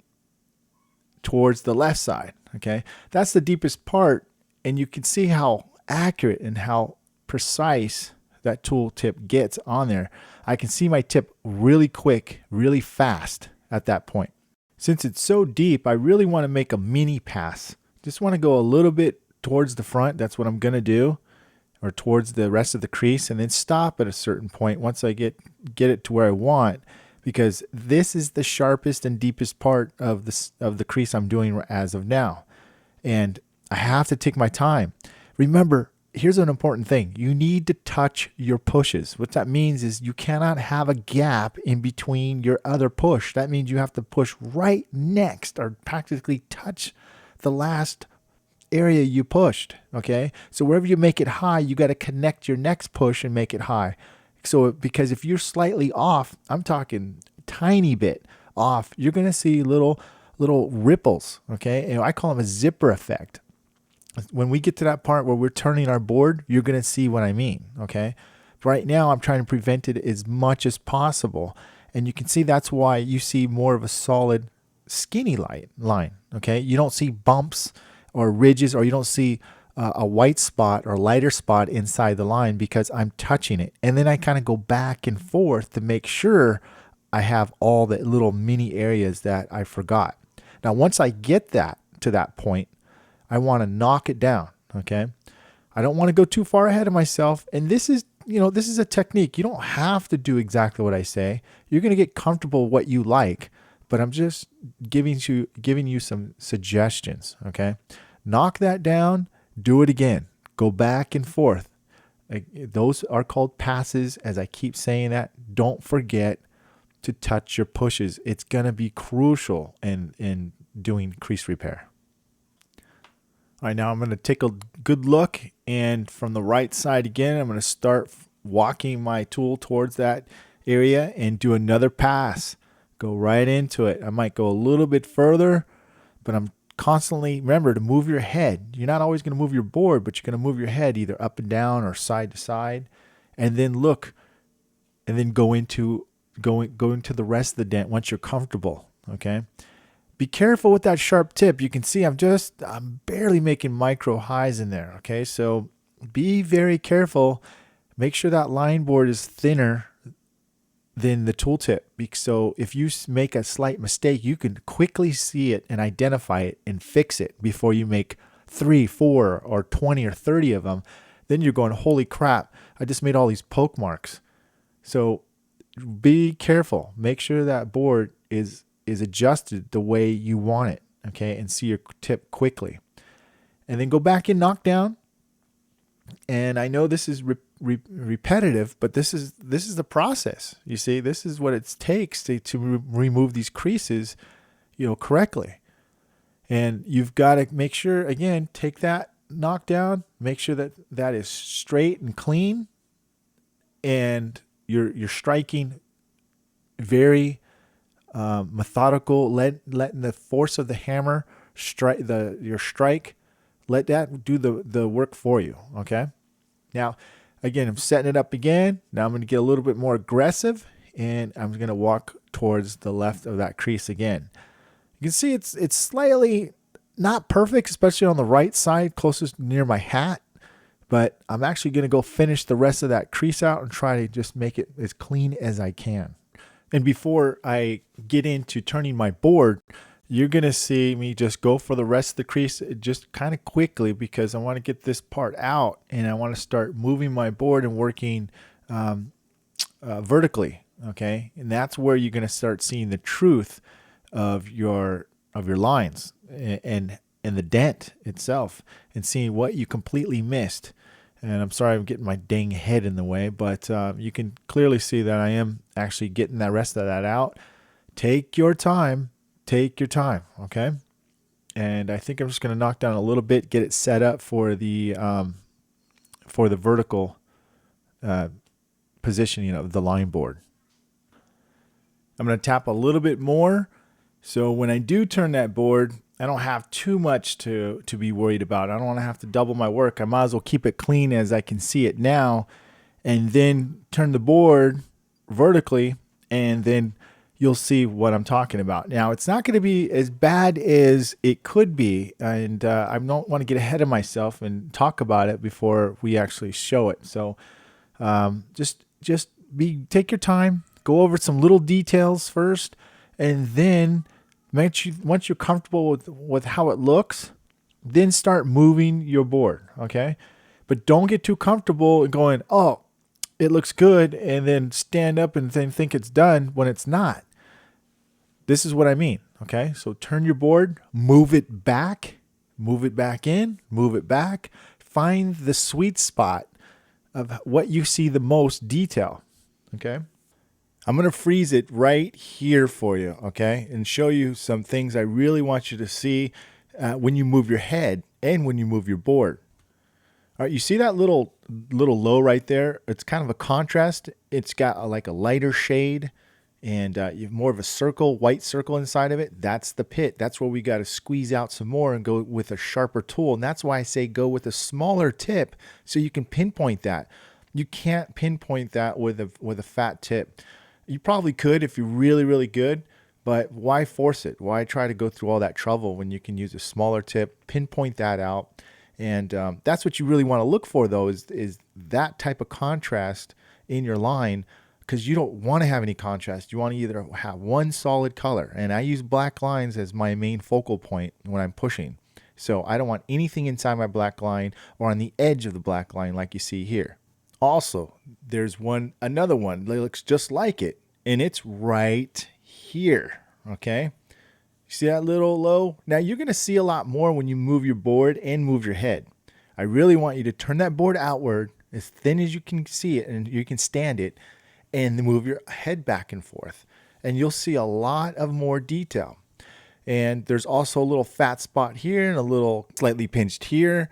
towards the left side. Okay, that's the deepest part, and you can see how accurate and how precise that tool tip gets on there. I can see my tip really quick, really fast at that point. Since it's so deep, I really want to make a mini pass. Just want to go a little bit towards the front. That's what I'm going to do, or towards the rest of the crease, and then stop at a certain point once I get it to where I want. Because this is the sharpest and deepest part of the crease I'm doing as of now. And I have to take my time. Remember, here's an important thing. You need to touch your pushes. What that means is you cannot have a gap in between your other push. That means you have to push right next or practically touch the last area you pushed. Okay? So wherever you make it high, you got to connect your next push and make it high. So because if you're slightly off, I'm talking tiny bit off, you're going to see little ripples. Okay. And I call them a zipper effect. When we get to that part where we're turning our board, you're going to see what I mean. Okay. Right now I'm trying to prevent it as much as possible. And you can see that's why you see more of a solid skinny line. Okay. You don't see bumps or ridges, or you don't see a white spot or lighter spot inside the line because I'm touching it. And then I kind of go back and forth to make sure I have all the little mini areas that I forgot. Now, once I get that to that point, I want to knock it down. Okay. I don't want to go too far ahead of myself. And this is a technique. You don't have to do exactly what I say. You're going to get comfortable with what you like, but I'm just giving you some suggestions. Okay. Knock that down. Do it again. Go back and forth. Those are called passes. As I keep saying that, don't forget to touch your pushes. It's going to be crucial in doing crease repair. All right, now I'm going to take a good look, and from the right side again, I'm going to start walking my tool towards that area and do another pass. Go right into it. I might go a little bit further, but I'm constantly remember to move your head. You're not always going to move your board, but you're going to move your head either up and down or side to side, and then look, and then go into the rest of the dent once you're comfortable. Okay. Be careful with that sharp tip. You can see I'm barely making micro highs in there. Okay. So be very careful. Make sure that line board is thinner than the tooltip. So if you make a slight mistake, you can quickly see it and identify it and fix it before you make 3, 4, or 20 or 30 of them. Then you're going, holy crap, I just made all these poke marks. So be careful. Make sure that board is adjusted the way you want it, okay, and see your tip quickly. And then go back in knockdown. And I know this is repetitive, but this is the process. You see, this is what it takes to remove these creases, correctly. And you've got to make sure, again, take that knockdown, make sure that is straight and clean, and you're striking very methodical, letting the force of the hammer strike your strike. Let that do the work for you, okay? Now, again, I'm setting it up again. Now I'm going to get a little bit more aggressive, and I'm going to walk towards the left of that crease again. You can see it's slightly not perfect, especially on the right side, closest near my hat. But I'm actually going to go finish the rest of that crease out and try to just make it as clean as I can. And before I get into turning my board, you're going to see me just go for the rest of the crease just kind of quickly, because I want to get this part out and I want to start moving my board and working vertically. Okay. And that's where you're going to start seeing the truth of your lines and the dent itself, and seeing what you completely missed. And I'm sorry I'm getting my dang head in the way, but you can clearly see that I am actually getting the rest of that out. Take your time. Take your time, okay? And I think I'm just going to knock down a little bit, get it set up for the vertical positioning of the line board. I'm going to tap a little bit more, so when I do turn that board, I don't have too much to be worried about. I don't want to have to double my work. I might as well keep it clean as I can see it now, and then turn the board vertically, and then you'll see what I'm talking about. Now, it's not going to be as bad as it could be, and I don't want to get ahead of myself and talk about it before we actually show it. So just take your time, go over some little details first, and then once you're comfortable with how it looks, then start moving your board, okay? But don't get too comfortable going, oh, it looks good, and then stand up and then think it's done when it's not. This is what I mean, okay? So turn your board, move it back in, move it back. Find the sweet spot of what you see the most detail, okay? I'm going to freeze it right here for you, okay? And show you some things I really want you to see when you move your head and when you move your board. All right, you see that little low right there? It's kind of a contrast. It's got like a lighter shade, and you have more of a white circle inside of it. That's the pit. That's where we got to squeeze out some more and go with a sharper tool. And that's why I say go with a smaller tip so you can pinpoint that. You can't pinpoint that with a fat tip. You probably could if you're really, really good, but why force it? Why try to go through all that trouble when you can use a smaller tip, pinpoint that out? And that's what you really want to look for, though, is that type of contrast in your line, because you don't want to have any contrast. You want to either have one solid color, and I use black lines as my main focal point when I'm pushing. So I don't want anything inside my black line or on the edge of the black line like you see here. Also, there's another one that looks just like it, and it's right here, okay? See that little low? Now you're going to see a lot more when you move your board and move your head. I really want you to turn that board outward as thin as you can see it and you can stand it, and move your head back and forth. And you'll see a lot of more detail. And there's also a little fat spot here and a little slightly pinched here,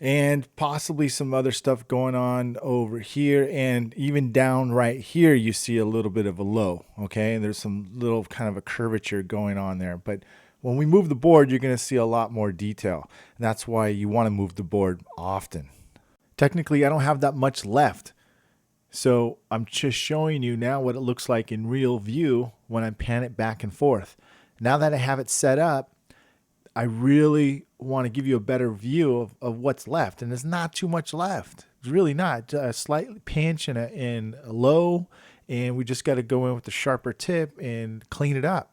and possibly some other stuff going on over here, and even down right here you see a little bit of a low, okay? And there's some little kind of a curvature going on there. But when we move the board, you're going to see a lot more detail. And that's why you want to move the board often. Technically, I don't have that much left, so I'm just showing you now what it looks like in real view when I pan it back and forth. Now that I have it set up, I really want to give you a better view of what's left. And there's not too much left. It's really not. A slight pinch and a low. And we just got to go in with the sharper tip and clean it up.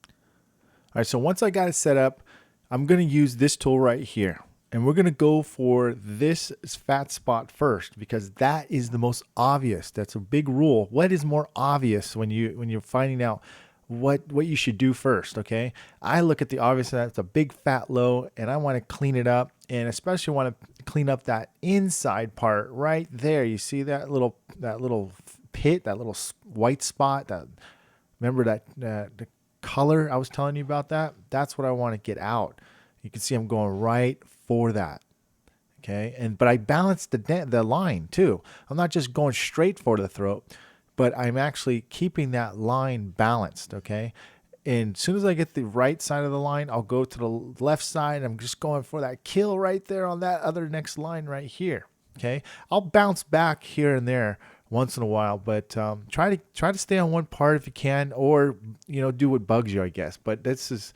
All right, so once I got it set up, I'm going to use this tool right here. And we're going to go for this fat spot first because that is the most obvious. That's a big rule. What is more obvious when you're finding out what you should do first, okay? I look at the obvious, and that's a big fat low, and I want to clean it up, and especially want to clean up that inside part right there. You see that little pit, that little white spot, remember that the color I was telling you about that? That's what I want to get out. You can see I'm going right for that. Okay. But I balanced the line too. I'm not just going straight for the throat, but I'm actually keeping that line balanced. Okay. And as soon as I get the right side of the line, I'll go to the left side. I'm just going for that kill right there on that other next line right here. Okay. I'll bounce back here and there once in a while, but try to stay on one part if you can, or do what bugs you, I guess. But this is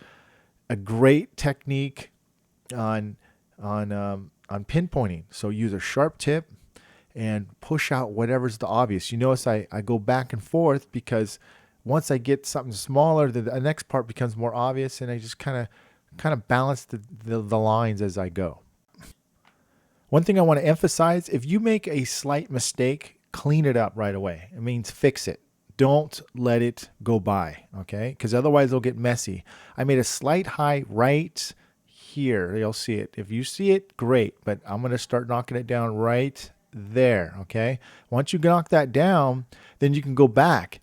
a great technique on pinpointing. So use a sharp tip and push out whatever's the obvious. You notice I go back and forth because once I get something smaller, the next part becomes more obvious, and I just kind of balance the lines as I go. One thing I want to emphasize: if you make a slight mistake, clean it up right away. It means fix it. Don't let it go by, okay? Because otherwise it'll get messy. I made a slight high right here. You'll see it. If you see it, great. But I'm going to start knocking it down right there, okay? Once you knock that down, then you can go back,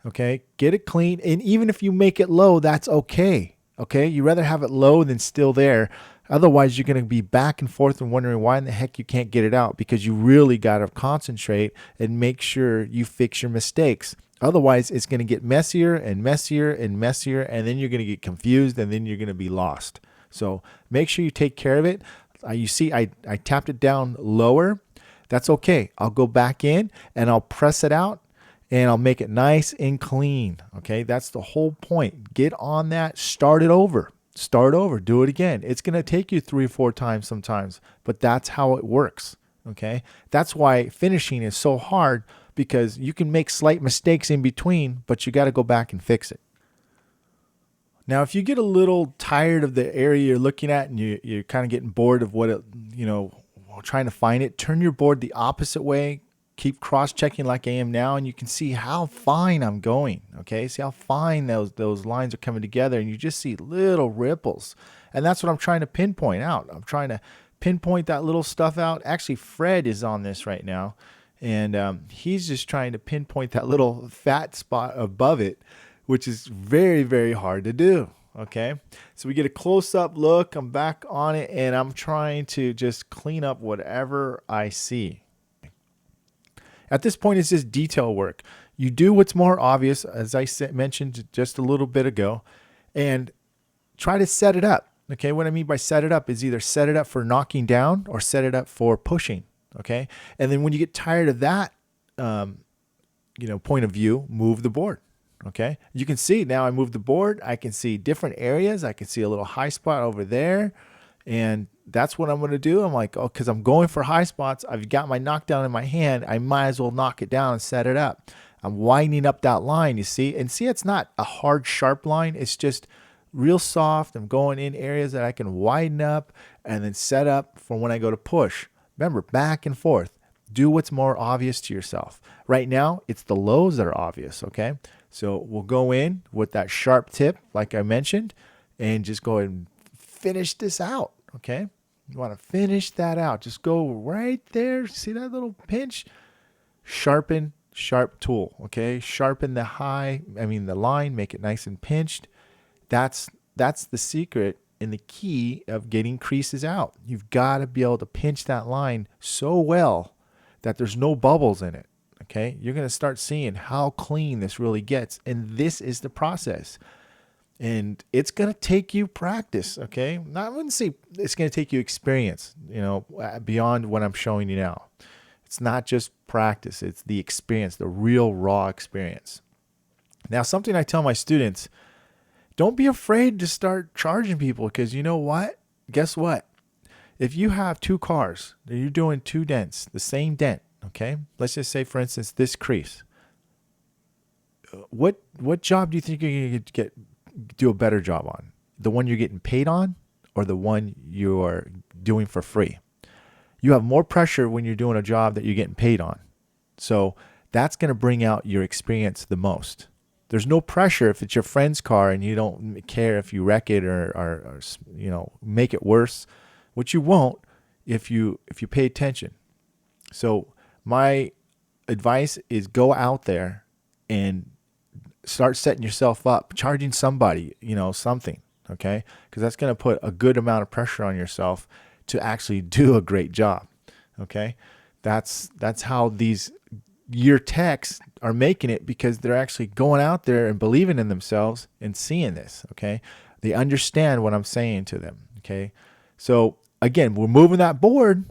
okay? Get it clean. And even if you make it low, that's okay, okay? You'd rather have it low than still there. Otherwise, you're going to be back and forth and wondering why in the heck you can't get it out, because you really got to concentrate and make sure you fix your mistakes. Otherwise, it's going to get messier and messier and messier, and then you're going to get confused, and then you're going to be lost. So make sure you take care of it. You see I tapped it down lower. That's okay. I'll go back in, and I'll press it out, and I'll make it nice and clean. Okay, that's the whole point. Get on that. Start it over. Start over. Do it again. It's going to take you 3 or 4 times sometimes, but that's how it works. Okay, that's why finishing is so hard, because you can make slight mistakes in between, but you got to go back and fix it. Now, if you get a little tired of the area you're looking at, and you're kind of getting bored of trying to find it, turn your board the opposite way. Keep cross-checking like I am now, and you can see how fine I'm going. Okay, see how fine those lines are coming together, and you just see little ripples. And that's what I'm trying to pinpoint out. I'm trying to pinpoint that little stuff out. Actually, Fred is on this right now, and he's just trying to pinpoint that little fat spot above it, which is very, very hard to do. Okay, so we get a close-up look. I'm back on it, and I'm trying to just clean up whatever I see. At this point, it's just detail work. You do what's more obvious, as I mentioned just a little bit ago, and try to set it up. Okay, what I mean by set it up is either set it up for knocking down or set it up for pushing. Okay, and then when you get tired of that, point of view, move the board. Okay, you can see now I moved the board. I can see different areas. I can see a little high spot over there, and that's what I'm going to do. I'm like, oh, because I'm going for high spots. I've got my knockdown in my hand. I might as well knock it down and set it up. I'm winding up that line, you see. And see, it's not a hard, sharp line. It's just real soft. I'm going in areas that I can widen up and then set up for when I go to push. Remember, back and forth. Do what's more obvious to yourself. Right now, it's the lows that are obvious, okay? So we'll go in with that sharp tip, like I mentioned, and just go ahead and finish this out, okay? You want to finish that out. Just go right there. See that little pinch? Sharpen, sharp tool, okay? Sharpen the line, make it nice and pinched. That's the secret and the key of getting creases out. You've got to be able to pinch that line so well that there's no bubbles in it, okay? You're going to start seeing how clean this really gets, and this is the process. And it's going to take you practice, okay? I wouldn't say it's going to take you experience, beyond what I'm showing you now. It's not just practice. It's the experience, the real raw experience. Now, something I tell my students, don't be afraid to start charging people, because you know what? Guess what? If you have two cars and you're doing two dents, the same dent, okay? Let's just say, for instance, this crease. What job do you think you're going to do a better job on? The one you're getting paid on, or the one you're doing for free? You have more pressure when you're doing a job that you're getting paid on. So that's going to bring out your experience the most. There's no pressure if it's your friend's car and you don't care if you wreck it or make it worse, which you won't if you pay attention. So my advice is go out there and start setting yourself up, charging somebody, something, okay? Because that's going to put a good amount of pressure on yourself to actually do a great job, okay? That's how your techs are making it, because they're actually going out there and believing in themselves and seeing this, okay? They understand what I'm saying to them, okay? So again, we're moving that board.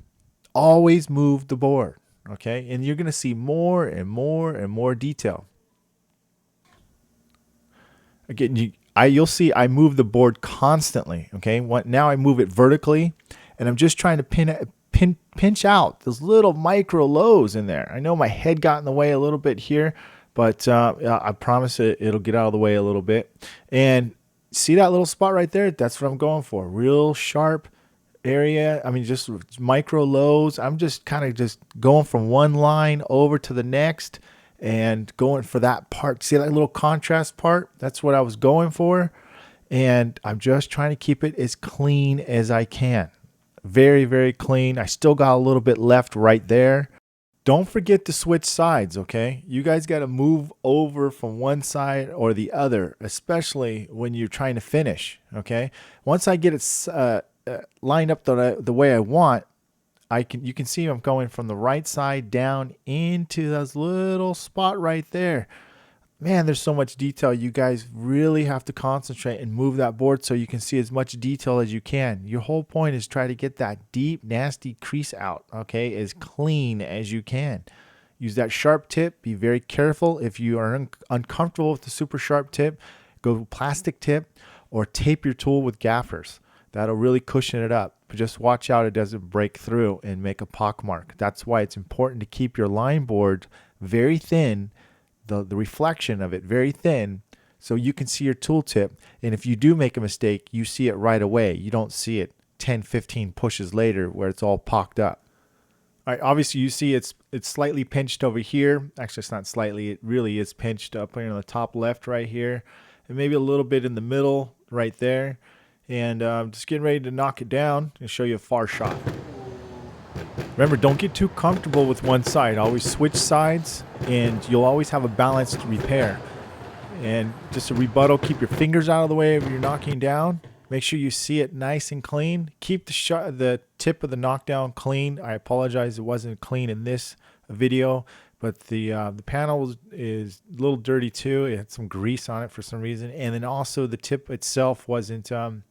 Always move the board, okay? And you're going to see more and more and more detail. Again, you'll see I move the board constantly, okay? Now I move it vertically, and I'm just trying to pinch out those little micro lows in there. I know my head got in the way a little bit here, but I promise it'll get out of the way a little bit. And see that little spot right there? That's what I'm going for. Real sharp area. I mean, just micro lows. I'm just kind of just going from one line over to the next and going for that part. See that little contrast part? That's what I was going for. And I'm just trying to keep it as clean as I can. Very, very clean. I still got a little bit left right there. Don't forget to switch sides, okay? You guys got to move over from one side or the other, especially when you're trying to finish, okay? Once I get it lined up the way I want, you can see I'm going from the right side down into this little spot right there. Man, there's so much detail. You guys really have to concentrate and move that board so you can see as much detail as you can. Your whole point is try to get that deep, nasty crease out, okay, as clean as you can. Use that sharp tip. Be very careful. If you are uncomfortable with the super sharp tip, go plastic tip or tape your tool with gaffers. That'll really cushion it up. But just watch out it doesn't break through and make a pockmark. That's why it's important to keep your line board very thin, the reflection of it very thin, so you can see your tool tip. And if you do make a mistake, you see it right away. You don't see it 10, 15 pushes later where it's all pocked up. All right, obviously you see it's slightly pinched over here. Actually, it's not slightly. It really is pinched up here in the top left right here, and maybe a little bit in the middle right there. And just getting ready to knock it down and show you a far shot. Remember, don't get too comfortable with one side. Always switch sides, and you'll always have a balanced repair. And just a rebuttal, keep your fingers out of the way when you're knocking down. Make sure you see it nice and clean. Keep the tip of the knockdown clean. I apologize, it wasn't clean in this video, but the panel is a little dirty too. It had some grease on it for some reason, and then also the tip itself wasn't. I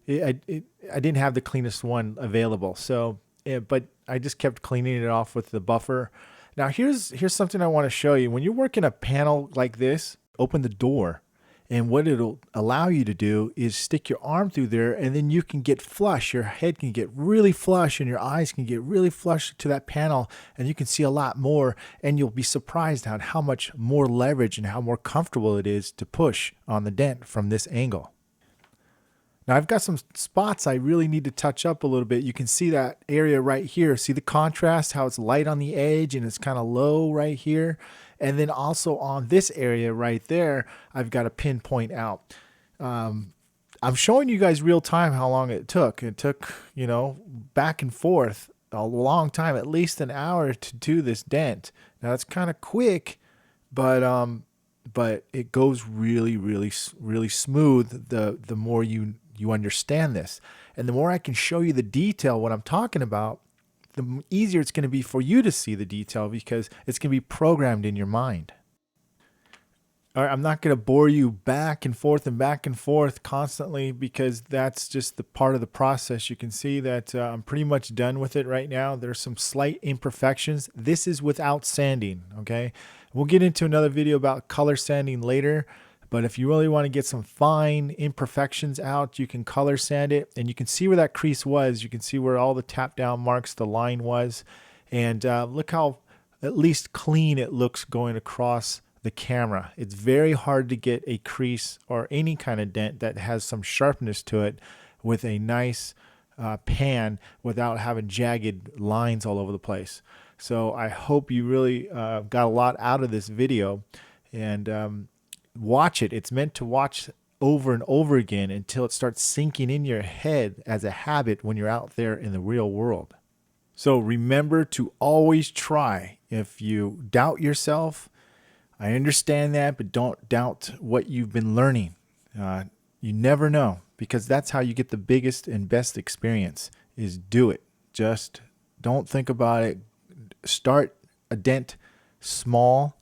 didn't have the cleanest one available, so. Yeah, but I just kept cleaning it off with the buffer. Now here's something I want to show you. When you're working a panel like this, open the door, and what it'll allow you to do is stick your arm through there, and then you can get flush. Your head can get really flush and your eyes can get really flush to that panel, and you can see a lot more, and you'll be surprised at how much more leverage and how more comfortable it is to push on the dent from this angle. Now I've got some spots I really need to touch up a little bit. You can see that area right here. See the contrast, how it's light on the edge and it's kind of low right here. And then also on this area right there, I've got to pinpoint out. I'm showing you guys real time how long it took. It took, back and forth a long time, at least an hour to do this dent. Now that's kind of quick, but it goes really, really, really smooth the more you understand this. And the more I can show you the detail, what I'm talking about, the easier it's going to be for you to see the detail, because it's going to be programmed in your mind. All right, I'm not going to bore you back and forth constantly, because that's just the part of the process. You can see that I'm pretty much done with it right now. There's some slight imperfections. This is without sanding, okay? We'll get into another video about color sanding later, But if you really want to get some fine imperfections out, you can color sand it, and you can see where that crease was. You can see where all the tap down marks, the line was. And look how at least clean it looks going across the camera. It's very hard to get a crease or any kind of dent that has some sharpness to it with a nice pan without having jagged lines all over the place. So I hope you really got a lot out of this video, and watch it. It's meant to watch over and over again until it starts sinking in your head as a habit when you're out there in the real world. So remember to always try. If you doubt yourself, I understand that, but don't doubt what you've been learning. You never know, because that's how you get the biggest and best experience, is do it. Just don't think about it. Start a dent small,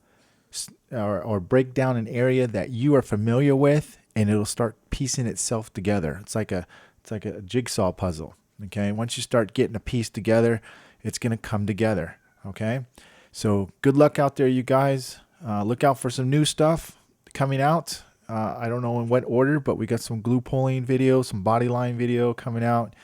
or break down an area that you are familiar with, and it'll start piecing itself together. It's like a jigsaw puzzle. Okay. Once you start getting a piece together, it's going to come together. Okay. So good luck out there, you guys. Look out for some new stuff coming out. I don't know in what order, but we got some glue pulling video, some body line video coming out,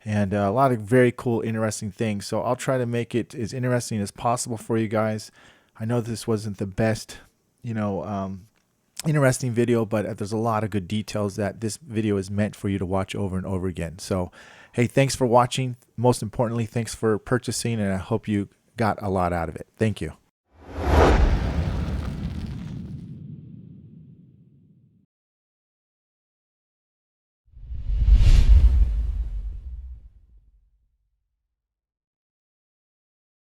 and a lot of very cool, interesting things. So I'll try to make it as interesting as possible for you guys. I know this wasn't the best, interesting video, but there's a lot of good details that this video is meant for you to watch over and over again. So, hey, thanks for watching. Most importantly, thanks for purchasing, and I hope you got a lot out of it. Thank you.